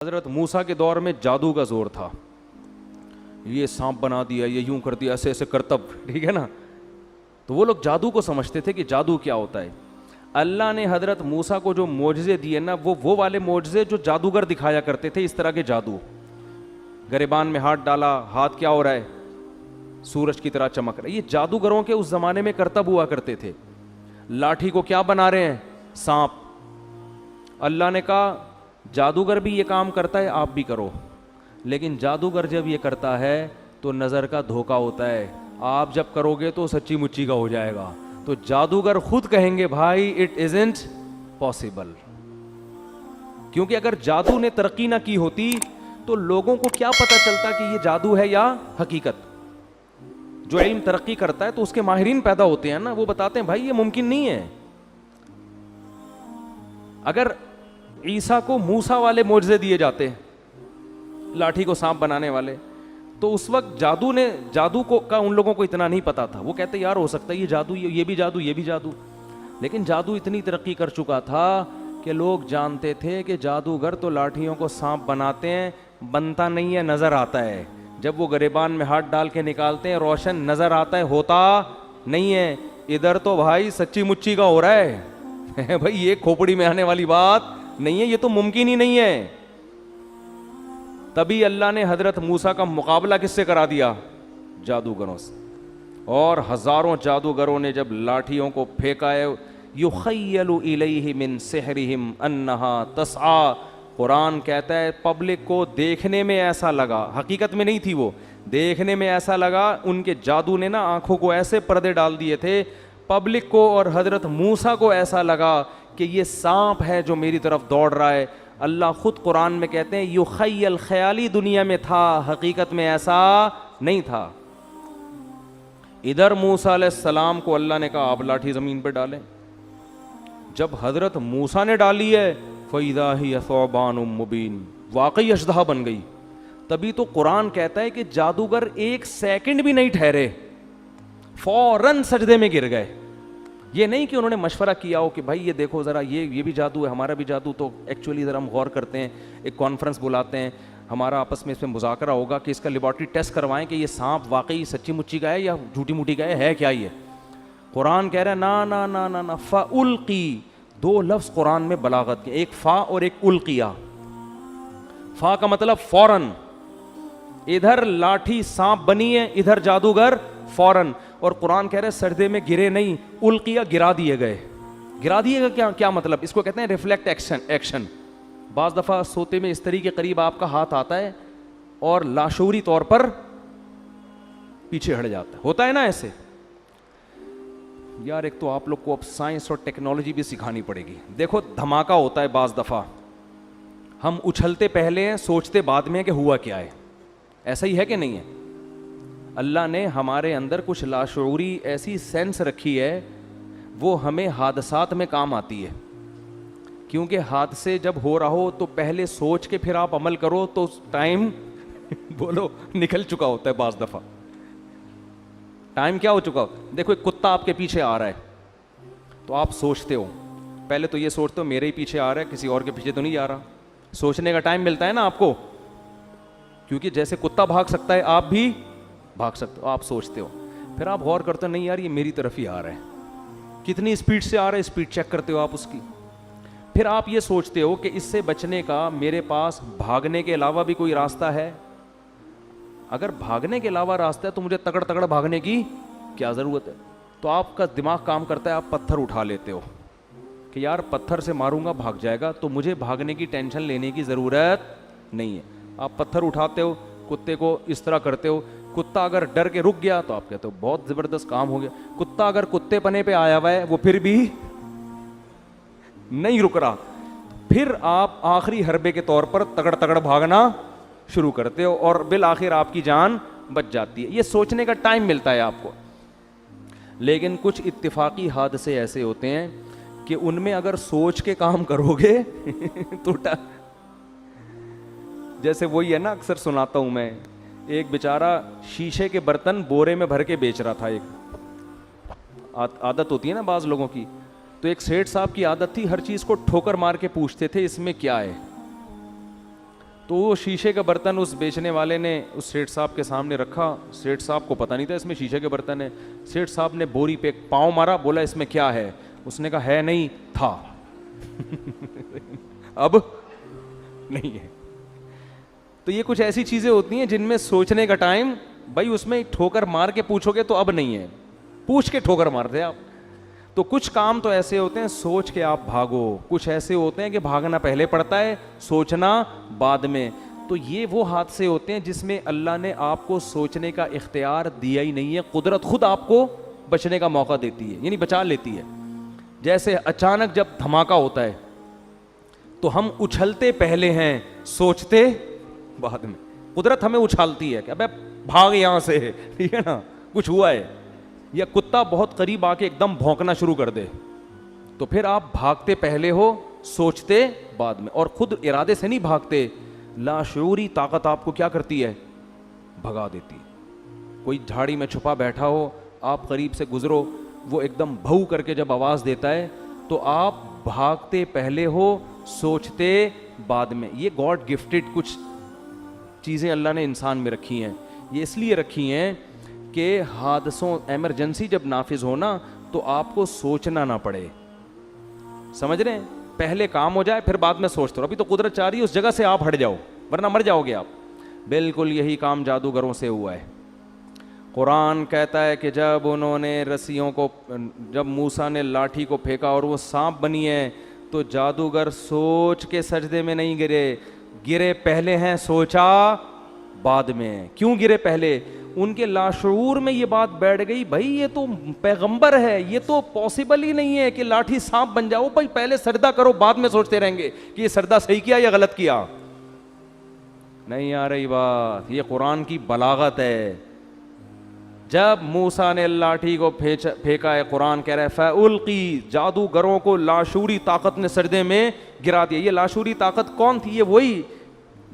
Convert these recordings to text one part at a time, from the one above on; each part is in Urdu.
حضرت موسیٰ کے دور میں جادو کا زور تھا. یہ سانپ بنا دیا, یہ یوں کر دیا, ایسے ایسے کرتب, ٹھیک ہے نا. تو وہ لوگ جادو کو سمجھتے تھے کہ جادو کیا ہوتا ہے. اللہ نے حضرت موسیٰ کو جو معجزے دیے نا, وہ والے معجزے جو جادوگر دکھایا کرتے تھے, اس طرح کے جادو. گریبان میں ہاتھ ڈالا, ہاتھ کیا ہو رہا ہے, سورج کی طرح چمک رہا ہے. یہ جادوگروں کے اس زمانے میں کرتب ہوا کرتے تھے. لاٹھی کو کیا بنا رہے ہیں, سانپ. اللہ نے کہا جادوگر بھی یہ کام کرتا ہے, آپ بھی کرو. لیکن جادوگر جب یہ کرتا ہے تو نظر کا دھوکا ہوتا ہے, آپ جب کرو گے تو سچی مچی کا ہو جائے گا. تو جادوگر خود کہیں گے بھائی اٹ ازنٹ پاسبل. کیونکہ اگر جادو نے ترقی نہ کی ہوتی تو لوگوں کو کیا پتہ چلتا کہ یہ جادو ہے یا حقیقت. جو علم ترقی کرتا ہے تو اس کے ماہرین پیدا ہوتے ہیں نا, وہ بتاتے ہیں بھائی یہ ممکن نہیں ہے. اگر عیسیٰ کو موسیٰ والے معجزے دیے جاتے, لاٹھی کو سانپ بنانے والے, تو اس وقت جادو کا ان لوگوں کو اتنا نہیں پتا تھا. وہ کہتے یار ہو سکتا ہے یہ جادو, یہ بھی جادو, یہ بھی جادو. لیکن جادو اتنی ترقی کر چکا تھا کہ لوگ جانتے تھے کہ جادوگر تو لاٹھیوں کو سانپ بناتے ہیں, بنتا نہیں ہے, نظر آتا ہے. جب وہ گریبان میں ہاتھ ڈال کے نکالتے ہیں روشن نظر آتا ہے, ہوتا نہیں ہے. ادھر تو بھائی سچی مچی کا ہو رہا ہے بھائی, یہ کھوپڑی میں آنے والی بات نہیں ہے, یہ تو ممکن ہی نہیں ہے. تبھی اللہ نے حضرت موسیٰ کا مقابلہ کس سے کرا دیا, جادوگروں سے. اور ہزاروں جادوگروں نے جب لاٹھیوں کو پھینکا ہے, یخیل الیہ من سحرہم انہا تسعی. قرآن کہتا ہے پبلک کو دیکھنے میں ایسا لگا, حقیقت میں نہیں تھی وہ, دیکھنے میں ایسا لگا, ان کے جادو نے نا آنکھوں کو ایسے پردے ڈال دیے تھے, پبلک کو اور حضرت موسیٰ کو ایسا لگا کہ یہ سانپ ہے جو میری طرف دوڑ رہا ہے. اللہ خود قرآن میں کہتے ہیں یخیل, خیالی دنیا میں تھا, حقیقت میں ایسا نہیں تھا. ادھر موسیٰ علیہ السلام کو اللہ نے کہا آپ لاٹھی زمین پہ ڈالیں. جب حضرت موسیٰ نے ڈالی ہے فَإِذَا هِيَ ثُعْبَانٌ مُبِينٌ, واقعی اژدہا بن گئی. تبھی تو قرآن کہتا ہے کہ جادوگر ایک سیکنڈ بھی نہیں ٹھہرے, فوراً سجدے میں گر گئے. یہ نہیں کہ انہوں نے مشورہ کیا ہو کہ بھائی یہ دیکھو ذرا یہ بھی جادو ہے, ہمارا بھی جادو, تو ایکچولی ذرا ہم غور کرتے ہیں, ایک کانفرنس بلاتے ہیں, ہمارا آپس میں اس میں مذاکرہ ہوگا کہ اس کا لیبارٹری ٹیسٹ کروائیں کہ یہ سانپ واقعی سچی مچی کا ہے یا جھوٹی موٹی کا ہے کیا یہ. قرآن کہہ رہا ہے نا نا نا نا نا, فَأُلْقِي, دو لفظ قرآن میں بلاغت کے, ایک فا اور ایک القیا. فا کا مطلب فوراً, ادھر لاٹھی سانپ بنی ہے, ادھر جادوگر فوراً. اور قرآن کہہ رہے سجدے میں گرے نہیں, القیا, گرا دیے گئے. گرا دیے گا کیا مطلب, اس کو کہتے ہیں ریفلیکٹ ایکشن. بعض دفعہ سوتے میں استری کے قریب آپ کا ہاتھ آتا ہے اور لاشعوری طور پر پیچھے ہٹ جاتا ہے, ہوتا ہے نا ایسے. یار ایک تو آپ لوگ کو اب سائنس اور ٹیکنالوجی بھی سکھانی پڑے گی. دیکھو دھماکہ ہوتا ہے بعض دفعہ, ہم اچھلتے پہلے ہیں, سوچتے بعد میں کہ ہوا کیا ہے. ایسا ہی ہے کہ نہیں ہے. اللہ نے ہمارے اندر کچھ لاشعوری ایسی سینس رکھی ہے, وہ ہمیں حادثات میں کام آتی ہے. کیونکہ حادثے جب ہو رہا ہو تو پہلے سوچ کے پھر آپ عمل کرو تو ٹائم بولو نکل چکا ہوتا ہے. بعض دفعہ ٹائم کیا ہو چکا ہوتا ہے. دیکھو ایک کتا آپ کے پیچھے آ رہا ہے تو آپ سوچتے ہو, پہلے تو یہ سوچتے ہو میرے ہی پیچھے آ رہا ہے, کسی اور کے پیچھے تو نہیں آ رہا. سوچنے کا ٹائم ملتا ہے نا آپ کو, کیونکہ جیسے کتا بھاگ سکتا ہے آپ بھی بھاگ سکتے ہو. آپ سوچتے ہو, پھر آپ غور کرتے ہو نہیں یار یہ میری طرف ہی آ رہا ہے, کتنی اسپیڈ سے آ رہا ہے, اسپیڈ چیک کرتے ہو آپ اس کی. پھر آپ یہ سوچتے ہو کہ اس سے بچنے کا میرے پاس بھاگنے کے علاوہ بھی کوئی راستہ ہے. اگر بھاگنے کے علاوہ راستہ ہے تو مجھے تگڑ بھاگنے کی کیا ضرورت ہے. تو آپ کا دماغ کام کرتا ہے, آپ پتھر اٹھا لیتے ہو کہ یار پتھر سے ماروں گا بھاگ جائے گا, تو مجھے بھاگنے کی ٹینشن لینے کی ضرورت نہیں ہے. آپ پتھر اٹھاتے ہو, کتے کو اس طرح کرتے ہو, کتا اگر ڈر کے رک گیا تو آپ کہتے ہو بہت زبردست کام ہو گیا. کتا اگر کتے پنے پہ آیا ہوا ہے وہ پھر بھی نہیں رک رہا, پھر آپ آخری حربے کے طور پر تگڑ بھاگنا شروع کرتے ہو اور بالآخر آپ کی جان بچ جاتی ہے. یہ سوچنے کا ٹائم ملتا ہے آپ کو. لیکن کچھ اتفاقی حادثے ایسے ہوتے ہیں کہ ان میں اگر سوچ کے کام کرو گے تو جیسے وہی ہے نا, اکثر سناتا ہوں میں, ایک بیچارہ شیشے کے برتن بورے میں بھر کے بیچ رہا تھا. ایک عادت ہوتی ہے نا بعض لوگوں کی, تو ایک سیٹھ صاحب کی عادت تھی ہر چیز کو ٹھوکر مار کے پوچھتے تھے اس میں کیا ہے. تو وہ شیشے کا برتن اس بیچنے والے نے اس سیٹھ صاحب کے سامنے رکھا. سیٹھ صاحب کو پتہ نہیں تھا اس میں شیشے کے برتن ہے. سیٹھ صاحب نے بوری پہ پاؤں مارا, بولا اس میں کیا ہے؟ اس نے کہا ہے نہیں, تھا. اب نہیں ہے. تو یہ کچھ ایسی چیزیں ہوتی ہیں جن میں سوچنے کا ٹائم, بھائی اس میں ٹھوکر مار کے پوچھو گے تو اب نہیں ہے, پوچھ کے ٹھوکر مار دے آپ. تو کچھ کام تو ایسے ہوتے ہیں سوچ کے آپ بھاگو, کچھ ایسے ہوتے ہیں کہ بھاگنا پہلے پڑتا ہے, سوچنا بعد میں. تو یہ وہ حادثے ہوتے ہیں جس میں اللہ نے آپ کو سوچنے کا اختیار دیا ہی نہیں ہے, قدرت خود آپ کو بچنے کا موقع دیتی ہے, یعنی بچا لیتی ہے. جیسے اچانک جب دھماکہ ہوتا ہے تو ہم اچھلتے پہلے ہیں, سوچتے بعد میں. قدرت ہمیں اچھالتی ہے کہ ابے بھاگ یہاں سے, ٹھیک ہے نا, کچھ ہوا ہے. یا کتا بہت قریب آ کے ایک دم بھونکنا شروع کر دے تو پھر آپ بھاگتے پہلے ہو, سوچتے بعد میں. اور خود ارادے سے نہیں بھاگتے, لاشعوری طاقت آپ کو کیا کرتی ہے, بھگا دیتی. کوئی جھاڑی میں چھپا بیٹھا ہو, آپ قریب سے گزرو, وہ ایک دم بھو کر کے جب آواز دیتا ہے تو آپ بھاگتے پہلے ہو, سوچتے بعد میں. یہ گاڈ گفٹڈ کچھ چیزیں اللہ نے انسان میں رکھی ہیں. یہ اس لیے رکھی ہیں کہ حادثوں, ایمرجنسی جب نافذ ہونا تو آپ کو سوچنا نہ پڑے. سمجھ رہے ہیں, پہلے کام ہو جائے پھر بعد میں سوچتے رہو. ابھی تو قدرت چاہ رہی ہے اس جگہ سے آپ ہٹ جاؤ ورنہ مر جاؤ گے آپ. بالکل یہی کام جادوگروں سے ہوا ہے. قرآن کہتا ہے کہ جب انہوں نے رسیوں کو, جب موسیٰ نے لاٹھی کو پھینکا اور وہ سانپ بنی ہے تو جادوگر سوچ کے سجدے میں نہیں گرے, گرے پہلے ہیں, سوچا بعد میں. کیوں گرے پہلے؟ ان کے لاشعور میں یہ بات بیٹھ گئی, بھائی یہ تو پیغمبر ہے, یہ تو پاسبل ہی نہیں ہے کہ لاٹھی سانپ بن جاؤ. بھائی پہلے سجدہ کرو, بعد میں سوچتے رہیں گے کہ یہ سجدہ صحیح کیا یا غلط کیا. نہیں آ رہی بات, یہ قرآن کی بلاغت ہے. جب موسیٰ نے لاٹھی کو پھینکا ہے, قرآن کہہ رہا ہے فَأُلْقِي, جادوگروں کو لاشعوری طاقت نے سجدے میں گرا دیا. یہ لاشعوری طاقت کون تھی؟ یہ وہی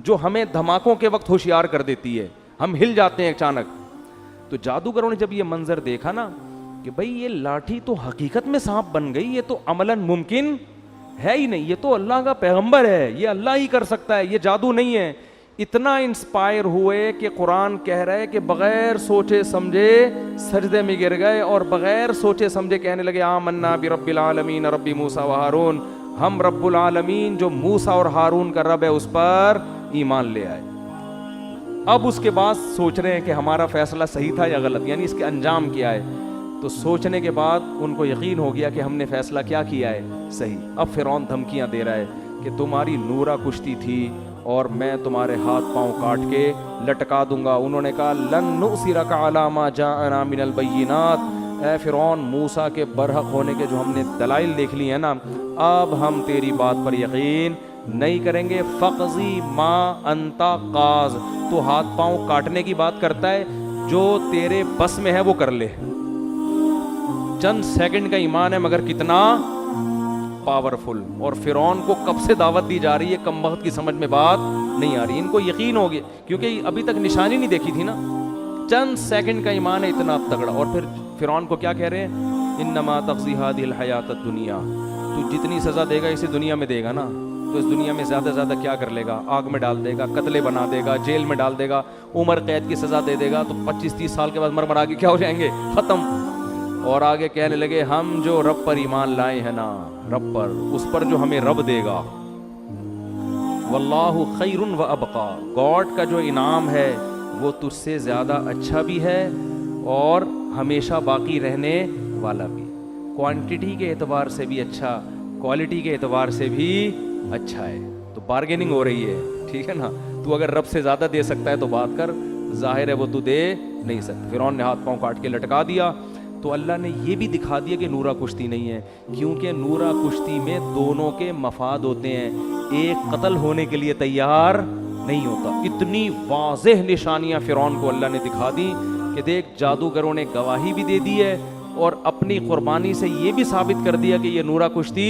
جو ہمیں دھماکوں کے وقت ہوشیار کر دیتی ہے, ہم ہل جاتے ہیں اچانک. تو جادوگروں نے جب یہ منظر دیکھا نا کہ بھئی یہ لاٹھی تو حقیقت میں سانپ بن گئی, یہ تو عملاً ممکن ہے ہی نہیں, یہ تو اللہ کا پیغمبر ہے, یہ اللہ ہی کر سکتا ہے, یہ جادو نہیں ہے. اتنا انسپائر ہوئے کہ قرآن کہہ رہا ہے کہ بغیر سوچے سمجھے سجدے میں گر گئے اور بغیر سوچے سمجھے کہنے لگے آمنا برب العالمین رب موسیٰ و ہارون, ہم رب العالمین جو موسیٰ اور ہارون کا رب ہے اس پر ایمان لے آئے. اب اس کے بعد سوچ رہے ہیں کہ ہمارا فیصلہ صحیح تھا یا غلط, یعنی اس کے انجام کیا ہے. تو سوچنے کے بعد ان کو یقین ہو گیا کہ ہم نے فیصلہ کیا کیا ہے, صحیح. اب فرعون دھمکیاں دے رہا ہے کہ تمہاری نورا کشتی تھی اور میں تمہارے ہاتھ پاؤں کاٹ کے لٹکا دوں گا. انہوں نے کہا لن نؤثرک علی ما جاءنا من البینات, اے فرعون موسیٰ کے برحق ہونے کے جو ہم نے دلائل دیکھ لی ہیں نا, اب ہم تیری بات پر یقین نہیں کریں گے. فقضی ما انت قاض, تو ہاتھ پاؤں کاٹنے کی بات کرتا ہے, جو تیرے بس میں ہے وہ کر لے. چند سیکنڈ کا ایمان ہے مگر کتنا پاورفل. اور فرعون کو کب سے دعوت دی جا رہی ہے, کم وقت کی سمجھ میں بات نہیں آ رہی. ان کو یقین ہو گیا کیونکہ ابھی تک نشانی نہیں دیکھی تھی نا, چند سیکنڈ کا ایمان ہے اتنا تگڑا. اور پھر فرعون کو کیا کہہ رہے ہیں, انما تقضی هذه الحیات الدنیا, تو جتنی سزا دے گا اسی دنیا میں دے گا نا, تو اس دنیا میں زیادہ زیادہ کیا کر لے گا, آگ میں ڈال دے گا, قتلے بنا دے گا, جیل میں ڈال دے گا, عمر قید کی سزا دے دے گا, تو 25-30 سال کے بعد مرمرا کے کیا ہو جائیں گے, ختم. اور آگے کہنے لگے ہم جو رب پر ایمان لائے ہیں نا, رب پر, اس پر جو ہمیں رب دے گا, واللہ خیر و ابقا, گاڈ کا جو انعام ہے وہ تجھ سے زیادہ اچھا بھی ہے اور ہمیشہ باقی رہنے والا بھی. کوانٹٹی کے اعتبار سے بھی اچھا, کوالٹی کے اعتبار سے بھی اچھا ہے. تو بارگیننگ ہو رہی ہے, ٹھیک ہے نا. تو اگر رب سے زیادہ دے سکتا ہے تو بات کر, ظاہر ہے وہ تو دے نہیں سکتا. فرعون نے ہاتھ پاؤں کاٹ کے لٹکا دیا. تو اللہ نے یہ بھی دکھا دیا کہ نورا کشتی نہیں ہے, کیونکہ نورا کشتی میں دونوں کے مفاد ہوتے ہیں, ایک قتل ہونے کے لیے تیار نہیں ہوتا. اتنی واضح نشانیاں فرعون کو اللہ نے دکھا دی کہ دیکھ جادوگروں نے گواہی بھی دے دی ہے اور اپنی قربانی سے یہ بھی ثابت کر دیا کہ یہ نورا کشتی